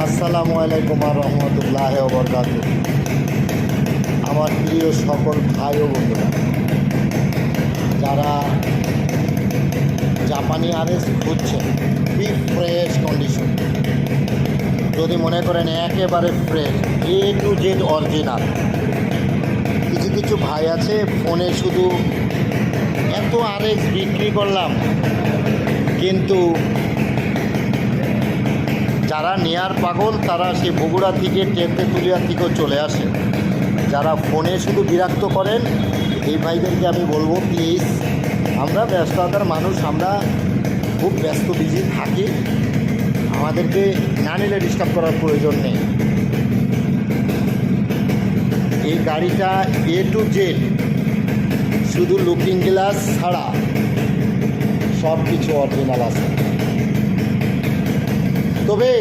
আসসালামু আলাইকুম আর রহমতুল্লাহ বরকাত। আমার প্রিয় সকল ভাই ও বন্ধুরা, যারা জাপানি আরএস খুঁজছেন ফ্রেশ কন্ডিশন, যদি মনে করেন একেবারে fresh A to Z original. কিছু কিছু ভাই আছে ফোনে শুধু এত আরএস বিক্রি করলাম, কিন্তু যারা নেয়ার পাগল তারা সে বগুড়া থেকে তেঁতুলিয়া থেকেও চলে আসে। যারা ফোনে শুধু বিরক্ত করেন এই ভাইদেরকে আমি বলবো, প্লিজ, আমরা ব্যস্ততার মানুষ, আমরা খুব ব্যস্ত বিজি থাকি, আমাদেরকে না নিলে ডিস্টার্ব করার প্রয়োজন নেই। এই গাড়িটা A to Z, শুধু লুকিং গ্লাস ছাড়া সব কিছু অরিজিনাল আছে। তবে